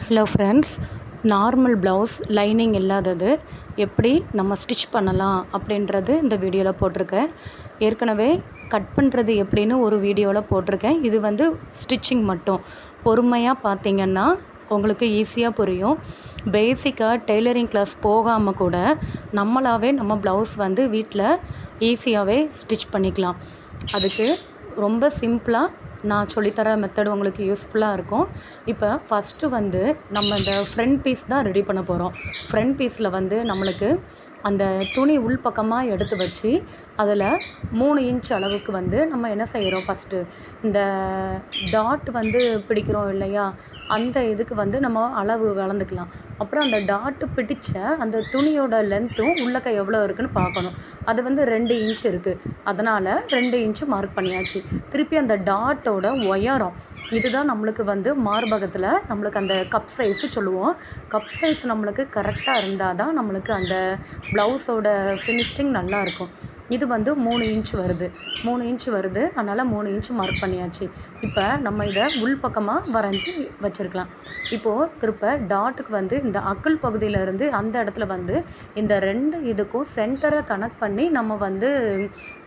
Hello friends, normal blouse lining இல்லாதது எப்படி நம்ம ஸ்டிச் பண்ணலாம் அப்படின்றது இந்த வீடியோவில் போட்டிருக்கேன். ஏற்கனவே கட் பண்ணுறது எப்படின்னு ஒரு வீடியோவில் போட்டிருக்கேன். இது வந்து ஸ்டிச்சிங் மட்டும். பொறுமையாக பார்த்தீங்கன்னா உங்களுக்கு ஈஸியாக புரியும். பேசிக்காக டெய்லரிங் கிளாஸ் போகாமல் கூட நம்மளாகவே நம்ம ப்ளவுஸ் வந்து வீட்டில் ஈஸியாகவே ஸ்டிச் பண்ணிக்கலாம். அதுக்கு ரொம்ப சிம்பிளாக நான் சொல்லித்தர மெத்தட் உங்களுக்கு யூஸ்ஃபுல்லாக இருக்கும். இப்போ ஃபஸ்ட்டு வந்து நம்ம இந்த ஃப்ரண்ட் பீஸ் தான் ரெடி பண்ண போகிறோம். ஃப்ரண்ட் பீஸில் வந்து நம்மளுக்கு அந்த துணி உள்பக்கமாக எடுத்து வச்சு அதில் 3 இன்ச் அளவுக்கு வந்து நம்ம என்ன செய்கிறோம், ஃபஸ்ட்டு இந்த டாட் வந்து பிடிக்கிறோம் இல்லையா, அந்த இதுக்கு வந்து நம்ம அளவு வளர்ந்துக்கலாம். அப்புறம் அந்த டாட்டு பிடிச்ச அந்த துணியோட லென்த்தும் உள்ளக்க எவ்வளோ இருக்குதுன்னு பார்க்கணும். அது வந்து 2 இன்ச் இருக்குது, அதனால் 2 இன்ச்சு மார்க் பண்ணியாச்சு. திருப்பி அந்த டாட்டோட உயரம் இதுதான் நம்மளுக்கு வந்து மார்பகத்தில் நம்மளுக்கு அந்த கப் சைஸு சொல்லுவோம். கப் சைஸ் நம்மளுக்கு கரெக்டாக இருந்தால் தான் நம்மளுக்கு அந்த ப்ளவுஸோட ஃபினிஷிங் நல்லாயிருக்கும். இது வந்து 3 இன்ச் வருது, 3 இன்ச் வருது, அதனால் 3 இன்ச் மார்க் பண்ணியாச்சு. இப்போ நம்ம இதை உள்பக்கமாக வரைஞ்சி வச்சுருக்கலாம். இப்போது திருப்ப டாட்டுக்கு வந்து இந்த அக்குள் பகுதியிலேருந்து அந்த இடத்துல வந்து இந்த 2 இதுக்கும் சென்டரை கனெக்ட் பண்ணி நம்ம வந்து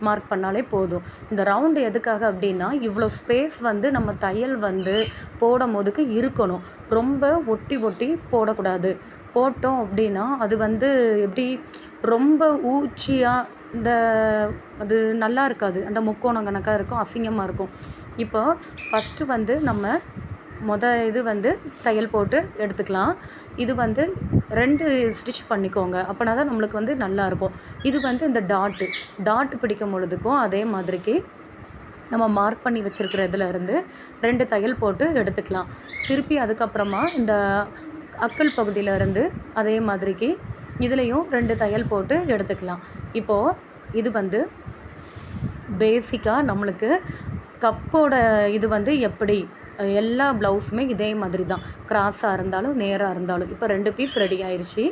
மார்க் பண்ணாலே போதும். இந்த ரவுண்டு எதுக்காக அப்படின்னா, இவ்வளோ ஸ்பேஸ் வந்து நம்ம தையல் வந்து போடும் போதுக்கு இருக்கணும். ரொம்ப ஒட்டி ஒட்டி போடக்கூடாது. போட்டோம் அப்படின்னா அது வந்து எப்படி ரொம்ப ஊச்சியாக அது நல்லா இருக்காது. அந்த முக்கோணம் கணக்காக இருக்கும், அசிங்கமாக இருக்கும். இப்போ ஃபஸ்ட்டு வந்து நம்ம இது வந்து தையல் போட்டு எடுத்துக்கலாம். இது வந்து 2 ஸ்டிச் பண்ணிக்கோங்க, அப்போனா தான் நம்மளுக்கு வந்து நல்லாயிருக்கும். இது வந்து இந்த டாட்டு பிடிக்கும் பொழுதுக்கும் அதே மாதிரிக்கு நம்ம மார்க் பண்ணி வச்சுருக்கிற இதில் இருந்து 2 தையல் போட்டு எடுத்துக்கலாம். திருப்பி அதுக்கப்புறமா இந்த அக்கல் பகுதியிலேருந்து அதே மாதிரிக்கு இதுலேயும் 2 தையல் போட்டு எடுத்துக்கலாம். இப்போது இது வந்து பேசிக்காக நம்மளுக்கு கப்போட இது வந்து எப்படி எல்லா ப்ளவுஸுமே இதே மாதிரி தான், கிராஸாக இருந்தாலும் நேராக இருந்தாலும். இப்போ 2 பீஸ் ரெடி ஆயிடுச்சு.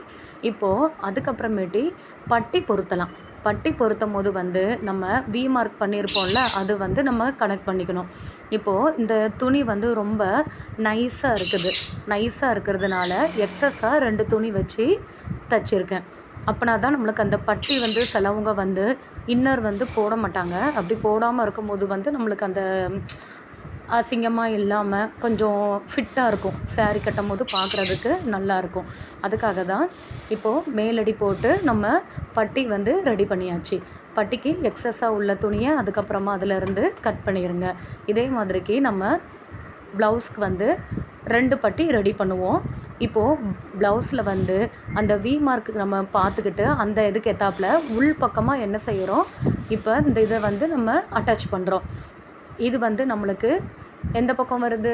இப்போது அதுக்கப்புறமேட்டி பட்டி பொருத்தலாம். பட்டி பொருத்தும் போது வந்து நம்ம வி மார்க் பண்ணியிருப்போம்ல, அது வந்து நம்ம கனெக்ட் பண்ணிக்கணும். இப்போது இந்த துணி வந்து ரொம்ப நைஸாக இருக்கிறதுனால எக்ஸஸாக 2 துணி வச்சு தச்சிருக்கேன். அப்போனா தான் நம்மளுக்கு அந்த பட்டி வந்து சிலவங்க வந்து இன்னர் வந்து போட மாட்டாங்க. அப்படி போடாமல் இருக்கும்போது வந்து நம்மளுக்கு அந்த அசிங்கமாக இல்லாமல் கொஞ்சம் ஃபிட்டாக இருக்கும். சாரீ கட்டும் போது பார்க்குறதுக்கு நல்லாயிருக்கும். அதுக்காக தான் இப்போது மேலடி போட்டு நம்ம பட்டி வந்து ரெடி பண்ணியாச்சு. பட்டிக்கு எக்ஸஸாக உள்ள துணியை அதுக்கப்புறமா அதிலேருந்து கட் பண்ணிடுங்க. இதே மாதிரிக்கு நம்ம ப்ளவுஸ்க்கு வந்து 2 பட்டி ரெடி பண்ணுவோம். இப்போது ப்ளவுஸில் வந்து அந்த வி மார்க்கு நம்ம பார்த்துக்கிட்டு அந்த இதுக்கு ஏற்றாப்புல உள் பக்கமாக என்ன செய்கிறோம், இப்போ இந்த இதை வந்து நம்ம அட்டாச் பண்ணுறோம். இது வந்து நம்மளுக்கு எந்த பக்கம் வருது,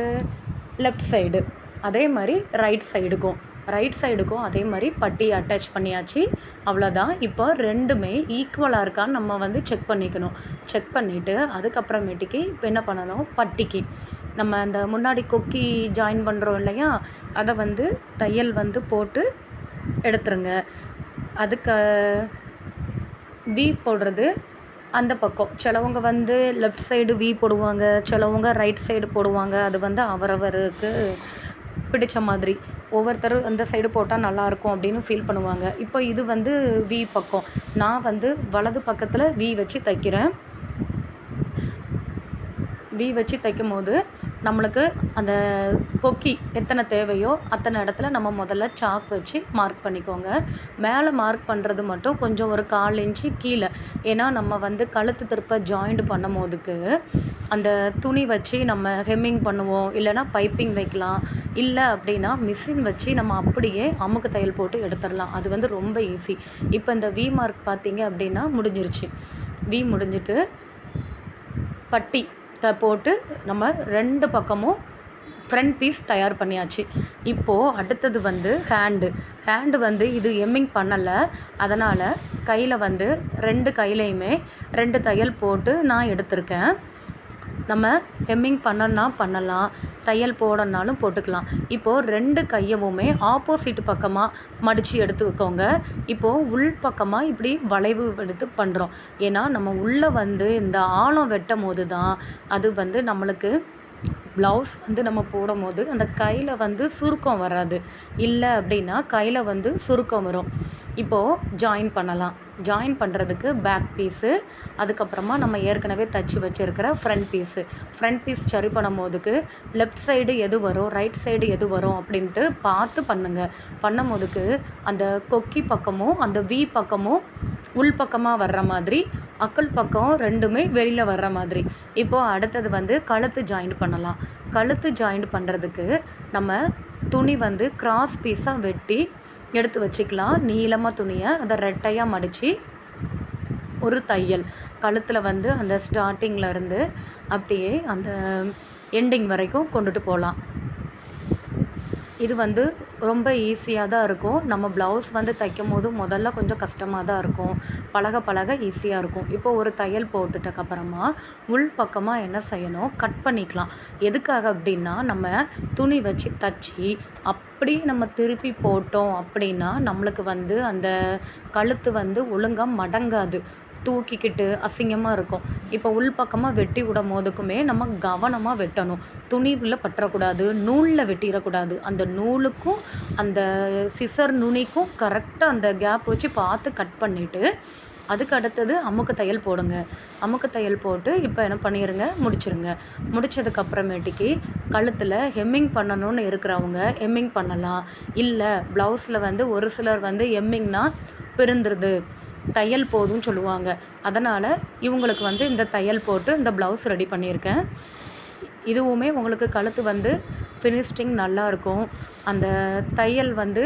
லெஃப்ட் சைடு. அதே மாதிரி ரைட் சைடுக்கும் அதே மாதிரி பட்டி அட்டாச் பண்ணியாச்சு. அவ்வளோதான். இப்போ 2மே ஈக்குவலாக இருக்கான்னு நம்ம வந்து செக் பண்ணிக்கணும். செக் பண்ணிவிட்டு அதுக்கப்புறமேட்டுக்கு இப்போ என்ன பண்ணணும், பட்டிக்கு நம்ம அந்த முன்னாடி கொக்கி ஜாயின் பண்ணுறோம் இல்லையா, அதை வந்து தையல் வந்து போட்டு எடுத்துருங்க. அதுக்கு வி போடுறது அந்த பக்கம். சிலவங்க வந்து லெஃப்ட் சைடு வி போடுவாங்க, சிலவங்க ரைட் சைடு போடுவாங்க. அது வந்து அவரவருக்கு பிடிச்ச மாதிரி. ஒவ்வொருத்தரும் அந்த சைடு போட்டால் நல்லாயிருக்கும் அப்படின்னு ஃபீல் பண்ணுவாங்க. இப்போ இது வந்து வி பக்கம், நான் வந்து வலது பக்கத்தில் வி வச்சு தைக்கிறேன். வி வச்சு தைக்கும் போது நம்மளுக்கு அந்த கொக்கி எத்தனை தேவையோ அத்தனை இடத்துல நம்ம முதல்ல சாக் வச்சு மார்க் பண்ணிக்கோங்க. மேலே மார்க் பண்ணுறது மட்டும் கொஞ்சம் ஒரு 1/4 இன்ச்சு கீழே. ஏன்னா நம்ம வந்து கழுத்து திருப்ப ஜாயிண்ட் பண்ணும் போதுக்கு அந்த துணி வச்சு நம்ம ஹெம்மிங் பண்ணுவோம், இல்லைனா பைப்பிங் வைக்கலாம். இல்லை அப்படின்னா மிஷின் வச்சு நம்ம அப்படியே அமுக்கு தையல் போட்டு எடுத்துடலாம். அது வந்து ரொம்ப ஈஸி. இப்போ இந்த வி மார்க் பார்த்தீங்க அப்படின்னா முடிஞ்சிருச்சு. வி முடிஞ்சிட்டு பட்டி போட்டு நம்ம 2 பக்கமும் ஃப்ரண்ட் பீஸ் தயார் பண்ணியாச்சு. இப்போது அடுத்தது வந்து ஹேண்டு வந்து இது எம்மிங் பண்ணலை, அதனால் கையில் வந்து 2 கையிலையுமே 2 தையல் போட்டு நான் எடுத்திருக்கேன். நம்ம ஹெம்மிங் பண்ணலாம், தையல் போடனாலும் போட்டுக்கலாம். இப்போது 2 கையவுமே ஆப்போசிட் பக்கமாக மடித்து எடுத்து வைக்கோங்க. இப்போது உள் பக்கமாக இப்படி வளைவு எடுத்து பண்ணுறோம். ஏன்னா நம்ம உள்ளே வந்து இந்த ஆழம் வெட்டும் போது தான் அது வந்து நம்மளுக்கு ப்ளவுஸ் வந்து நம்ம போடும்போது அந்த கையில் வந்து சுருக்கம் வராது. இல்லை அப்படின்னா கையில் வந்து சுருக்கம் வரும். இப்போது ஜாயின் பண்ணலாம். ஜாயின் பண்ணுறதுக்கு பேக் பீஸு, அதுக்கப்புறமா நம்ம ஏற்கனவே தச்சு வச்சுருக்கிற ஃப்ரண்ட் பீஸ் சரி பண்ணும்போதுக்கு லெஃப்ட் சைடு எது வரும், ரைட் சைடு எது வரும் அப்படின்ட்டு பார்த்து பண்ணுங்கள். பண்ணும்போதுக்கு அந்த கொக்கி பக்கமும் அந்த வி பக்கமும் உள் பக்கமாக வர்ற மாதிரி, அக்கல் பக்கம் ரெண்டுமே வெளியில் வர்ற மாதிரி. இப்போது அடுத்தது வந்து கழுத்து ஜாயிண்ட் பண்ணலாம். கழுத்து ஜாயிண்ட் பண்ணுறதுக்கு நம்ம துணி வந்து கிராஸ் பீஸாக வெட்டி எடுத்து வச்சுக்கலாம். நீளமாக துணியை அதை ரெட்டையாக மடித்து ஒரு தையல் கழுத்தில் வந்து அந்த ஸ்டார்டிங்கில் இருந்து அப்படியே அந்த எண்டிங் வரைக்கும் கொண்டுட்டு போகலாம். இது வந்து ரொம்ப ஈஸியாக தான் இருக்கும். நம்ம ப்ளவுஸ் வந்து தைக்கும் போது முதல்ல கொஞ்சம் கஷ்டமாக தான் இருக்கும். பழக பழக ஈஸியாக இருக்கும். இப்போ ஒரு தையல் போட்டுட்டக்கப்புறமா உள் பக்கமாக என்ன செய்யணும், கட் பண்ணிக்கலாம். எதுக்காக அப்படின்னா, நம்ம துணி வச்சு தச்சு அப்படி நம்ம திருப்பி போட்டோம் அப்படின்னா நம்மளுக்கு வந்து அந்த கழுத்து வந்து ஒழுங்காக மடங்காது, தூக்கிக்கிட்டு அசிங்கமாக இருக்கும். இப்போ உள் பக்கமாக வெட்டி விடும் போதுக்குமே நம்ம கவனமாக வெட்டணும். துணிவில் பற்றக்கூடாது, நூலில் வெட்டிடக்கூடாது. அந்த நூலுக்கும் அந்த சிசர் நுனிக்கும் கரெக்டாக அந்த கேப் வச்சு பார்த்து கட் பண்ணிவிட்டு அதுக்கு அடுத்தது அமுக்கு தையல் போடுங்க. அமுக்கு தையல் போட்டு இப்போ என்ன பண்ணிடுங்க, முடிச்சிருங்க. முடித்ததுக்கப்புறமேட்டிக்கு கழுத்தில் ஹெம்மிங் பண்ணணும்னு இருக்கிறவங்க ஹெம்மிங் பண்ணலாம். இல்லை ப்ளவுஸில் வந்து ஒரு சிலர் வந்து ஹெம்மிங்னா பிரிந்துருது, தையல் போதும்னு சொல்லுவாங்க. அதனால் இவங்களுக்கு வந்து இந்த தையல் போட்டு இந்த ப்ளவுஸ் ரெடி பண்ணியிருக்கேன். இதுவுமே உங்களுக்கு கழுத்து வந்து ஃபினிஷிங் நல்லாயிருக்கும். அந்த தையல் வந்து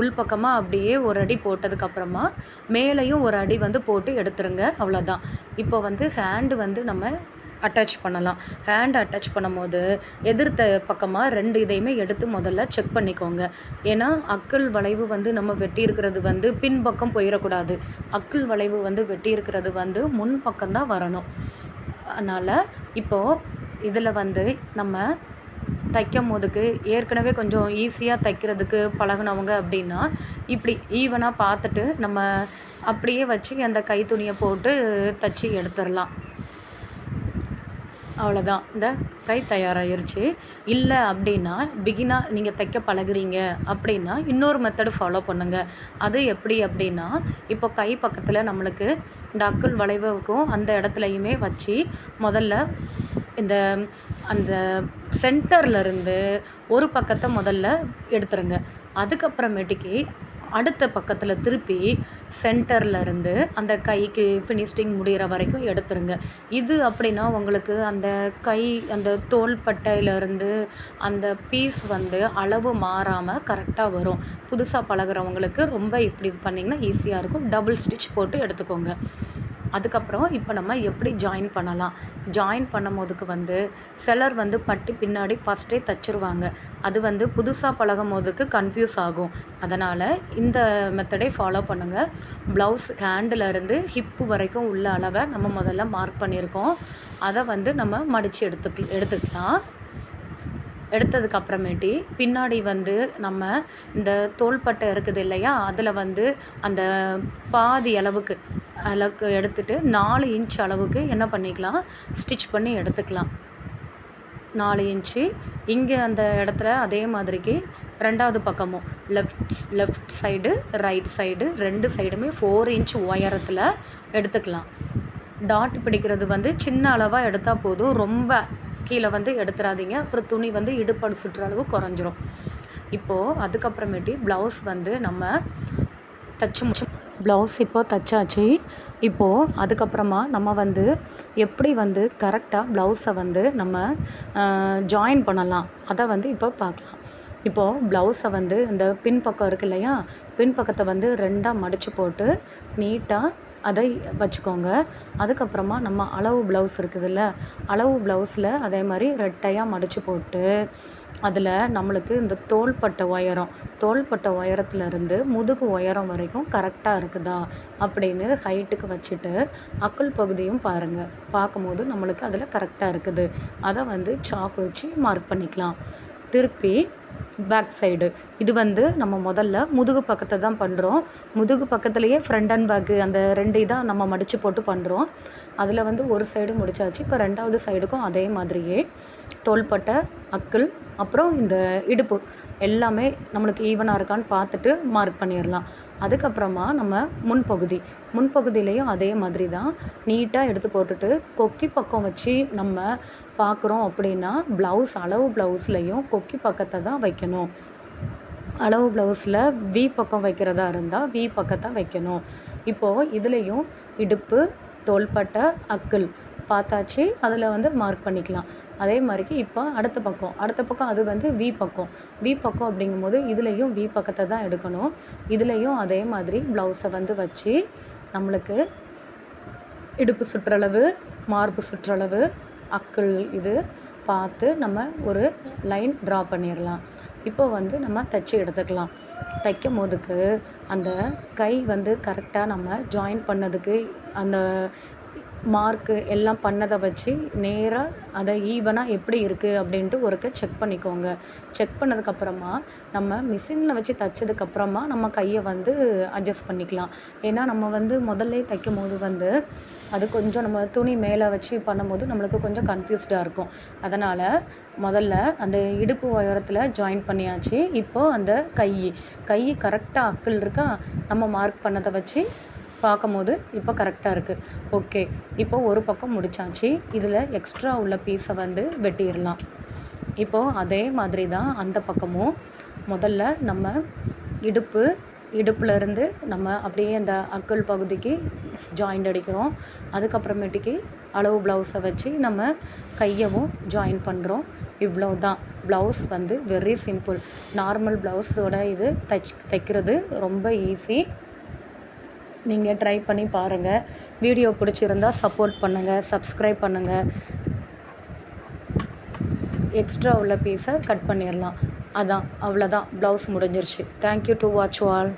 உள்பக்கமாக அப்படியே ஒரு அடி போட்டதுக்கப்புறமா மேலேயும் ஒரு அடி வந்து போட்டு எடுத்துருங்க. அவ்வளோதான். இப்போ வந்து ஹேண்டு வந்து நம்ம அட்டாச் பண்ணலாம். ஹேண்ட் அட்டாச் பண்ணும்போது எதிர்த்த பக்கமாக 2 இதையுமே எடுத்து முதல்ல செக் பண்ணிக்கோங்க. ஏன்னா அக்குள் வளைவு வந்து நம்ம வெட்டியிருக்கிறது வந்து பின்பக்கம் போயிடக்கூடாது. அக்குள் வளைவு வந்து வெட்டியிருக்கிறது வந்து முன் பக்கம்தான் வரணும். அதனால் இப்போது இதில் வந்து நம்ம தைக்கும் போதுக்கு ஏற்கனவே கொஞ்சம் ஈஸியாக தைக்கிறதுக்கு பழகினவங்க அப்படின்னா இப்படி ஈவனாக பார்த்துட்டு நம்ம அப்படியே வச்சு அந்த கைத்துணியை போட்டு தைச்சி எடுத்துடலாம். அவ்வளோதான், இந்த கை தயாராகிருச்சு. இல்லை அப்படின்னா பிகினாக நீங்கள் தைக்க பழகுறீங்க அப்படின்னா இன்னொரு மெத்தடு ஃபாலோ பண்ணுங்கள். அது எப்படி அப்படின்னா, இப்போ கை பக்கத்தில் நம்மளுக்கு இந்த அக்குள் வளைவுக்கும் அந்த இடத்துலையுமே வச்சு முதல்ல இந்த அந்த சென்டர்லேருந்து ஒரு பக்கத்தை முதல்ல எடுத்துருங்க. அதுக்கப்புறமேட்டுக்கு அடுத்த பக்கத்தில் திருப்பி சென்டர்லேருந்து அந்த கைக்கு ஃபினிஷிங் முடிகிற வரைக்கும் எடுத்துருங்க. இது அப்படின்னா உங்களுக்கு அந்த கை அந்த தோள்பட்டையிலேருந்து அந்த பீஸ் வந்து அளவு மாறாமல் கரெக்டாக வரும். புதுசாக பழகுறவங்களுக்கு ரொம்ப இப்படி பண்ணிங்கன்னா ஈஸியாக இருக்கும். டபுள் ஸ்டிச் போட்டு எடுத்துக்கோங்க. அதுக்கப்புறம் இப்போ நம்ம எப்படி ஜாயின் பண்ணலாம். ஜாயின் பண்ணும்போதுக்கு வந்து சிலர் வந்து பட்டி பின்னாடி ஃபஸ்ட்டே தைச்சிருவாங்க. அது வந்து புதுசாக பழகும் போதுக்கு கன்ஃபியூஸ் ஆகும். அதனால் இந்த மெத்தடை ஃபாலோ பண்ணுங்கள். ப்ளவுஸ் ஹேண்டிலேருந்து ஹிப்பு வரைக்கும் உள்ள அளவை நம்ம முதல்ல மார்க் பண்ணியிருக்கோம். அதை வந்து நம்ம மடித்து எடுத்துக்கலாம். எடுத்ததுக்கப்புறமேட்டி பின்னாடி வந்து நம்ம இந்த தோள்பட்டை இருக்குது இல்லையா, அதில் வந்து அந்த பாதி அளவுக்கு எடுத்துகிட்டு 4 இன்ச் அளவுக்கு என்ன பண்ணிக்கலாம், ஸ்டிச் பண்ணி எடுத்துக்கலாம். 4 இன்ச்சு இங்கே அந்த இடத்துல அதே மாதிரிக்கு 2வது பக்கமும் லெஃப்ட் சைடு ரைட் சைடு 2 சைடுமே 4 இன்ச் உயரத்தில் எடுத்துக்கலாம். டாட் பிடிக்கிறது வந்து சின்ன அளவாக எடுத்தால் போதும், ரொம்ப கீழே வந்து எடுத்துடாதீங்க. அப்புறம் துணி வந்து இடுப்படு சுற்றுற அளவு குறைஞ்சிரும். இப்போது அதுக்கப்புறமேட்டி ப்ளவுஸ் வந்து நம்ம ப்ளவுஸ் இப்போது தைச்சாச்சு. இப்போது அதுக்கப்புறமா நம்ம வந்து எப்படி வந்து கரெக்டாக ப்ளவுஸை வந்து நம்ம ஜாயின் பண்ணலாம் அதை வந்து இப்போ பார்க்கலாம். இப்போது ப்ளவுஸை வந்து இந்த பின்பக்கம் இருக்குது இல்லையா, பின்பக்கத்தை வந்து 2ஆக மடித்து போட்டு நீட்டாக அதை வச்சுக்கோங்க. அதுக்கப்புறமா நம்ம அளவு ப்ளவுஸ் இருக்குதுல்ல, அளவு ப்ளவுஸில் அதே மாதிரி ரெட்டையாக மடித்து போட்டு அதில் நம்மளுக்கு இந்த தோள்பட்டை உயரத்துலேருந்து முதுகு உயரம் வரைக்கும் கரெக்டாக இருக்குதா அப்படின்னு ஹைட்டுக்கு வச்சுட்டு அக்குள் பகுதியும் பாருங்கள். பார்க்கும்போது நம்மளுக்கு அதில் கரெக்டாக இருக்குது. அதை வந்து சாக்கு வச்சு மார்க் பண்ணிக்கலாம். திருப்பி பேக் சைடு இது வந்து நம்ம முதல்ல முதுகு பக்கத்தை தான் பண்ணுறோம். முதுகு பக்கத்துலேயே ஃப்ரண்ட் அண்ட் பேக்கு அந்த 2 தான் நம்ம மடித்து போட்டு பண்ணுறோம். அதில் வந்து ஒரு சைடு முடிச்சாச்சு. இப்போ 2வது சைடுக்கும் அதே மாதிரியே தோள்பட்டை, அக்கிள், அப்புறம் இந்த இடுப்பு எல்லாமே நம்மளுக்கு ஈவனாக இருக்கான்னு பார்த்துட்டு மார்க் பண்ணிடலாம். அதுக்கப்புறமா நம்ம முன்பகுதியிலையும் அதே மாதிரி தான் நீட்டாக எடுத்து போட்டுட்டு கொக்கி பக்கம் வச்சு நம்ம பார்க்குறோம் அப்படின்னா அளவு ப்ளவுஸ்லையும் கொக்கி பக்கத்தை தான் வைக்கணும். அளவு ப்ளவுஸில் வி பக்கம் வைக்கிறதா இருந்தால் வி பக்கத்தை வைக்கணும். இப்போது இதுலேயும் இடுப்பு, தோள்பட்டை, அக்கிள் பார்த்தாச்சு. அதில் வந்து மார்க் பண்ணிக்கலாம். அதே மாதிரிக்கு இப்போ அடுத்த பக்கம் அது வந்து வி பக்கம் அப்படிங்கும்போது இதுலேயும் வி பக்கத்தை தான் எடுக்கணும். இதுலேயும் அதே மாதிரி ப்ளவுஸை வந்து வச்சு நம்மளுக்கு இடுப்பு சுற்றளவு, மார்பு சுற்றளவு, அக்கிள் இது பார்த்து நம்ம ஒரு லைன் ட்ரா பண்ணிடலாம். இப்போ வந்து நம்ம தைச்சி எடுத்துக்கலாம். தைக்கும் போதுக்கு அந்த கை வந்து கரெக்டாக நம்ம ஜாயின் பண்ணதுக்கு அந்த மார்க்கு எல்லாம் பண்ணதை வச்சு நேராக அதை ஈவனாக எப்படி இருக்குது அப்படின்ட்டு ஒருக்க செக் பண்ணிக்கோங்க. செக் பண்ணதுக்கப்புறமா நம்ம மிஷினில் வச்சு தைச்சதுக்கப்புறமா நம்ம கையை வந்து அட்ஜஸ்ட் பண்ணிக்கலாம். ஏன்னா நம்ம வந்து முதல்ல தைக்கும் போது வந்து அது கொஞ்சம் நம்ம துணி மேலே வச்சு பண்ணும்போது நம்மளுக்கு கொஞ்சம் கன்ஃபியூஸ்டாக இருக்கும். அதனால் முதல்ல அந்த இடுப்பு உயரத்தில் ஜாயின் பண்ணியாச்சு. இப்போது அந்த கை கரெக்டாக அக்கிள் இருக்கா, நம்ம மார்க் பண்ணதை வச்சு பார்க்கும்போது இப்போ கரெக்டாக இருக்குது. ஓகே, இப்போ ஒரு பக்கம் முடிச்சாச்சு. இதில் எக்ஸ்ட்ரா உள்ள பீஸை வந்து வெட்டிடலாம். இப்போது அதே மாதிரி தான் அந்த பக்கமும் முதல்ல நம்ம இடுப்புலேருந்து நம்ம அப்படியே அந்த அக்கிள் பகுதிக்கு ஜாயிண்ட் அடிக்கிறோம். அதுக்கப்புறமேட்டுக்கு அளவு ப்ளவுஸை வச்சு நம்ம கையவும் ஜாயின் பண்ணுறோம். இவ்வளோ தான். ப்ளவுஸ் வந்து வெரி சிம்பிள். நார்மல் ப்ளவுஸோட இது தைக்கிறது ரொம்ப ஈஸி. நீங்கள் ட்ரை பண்ணி பாருங்கள். வீடியோ பிடிச்சிருந்தா சப்போர்ட் பண்ணுங்கள், சப்ஸ்கிரைப் பண்ணுங்கள். எக்ஸ்ட்ரா உள்ள பீஸை கட் பண்ணிடலாம். அவ்வளோதான். ப்ளவுஸ் முடிஞ்சிருச்சு. Thank you to watch all.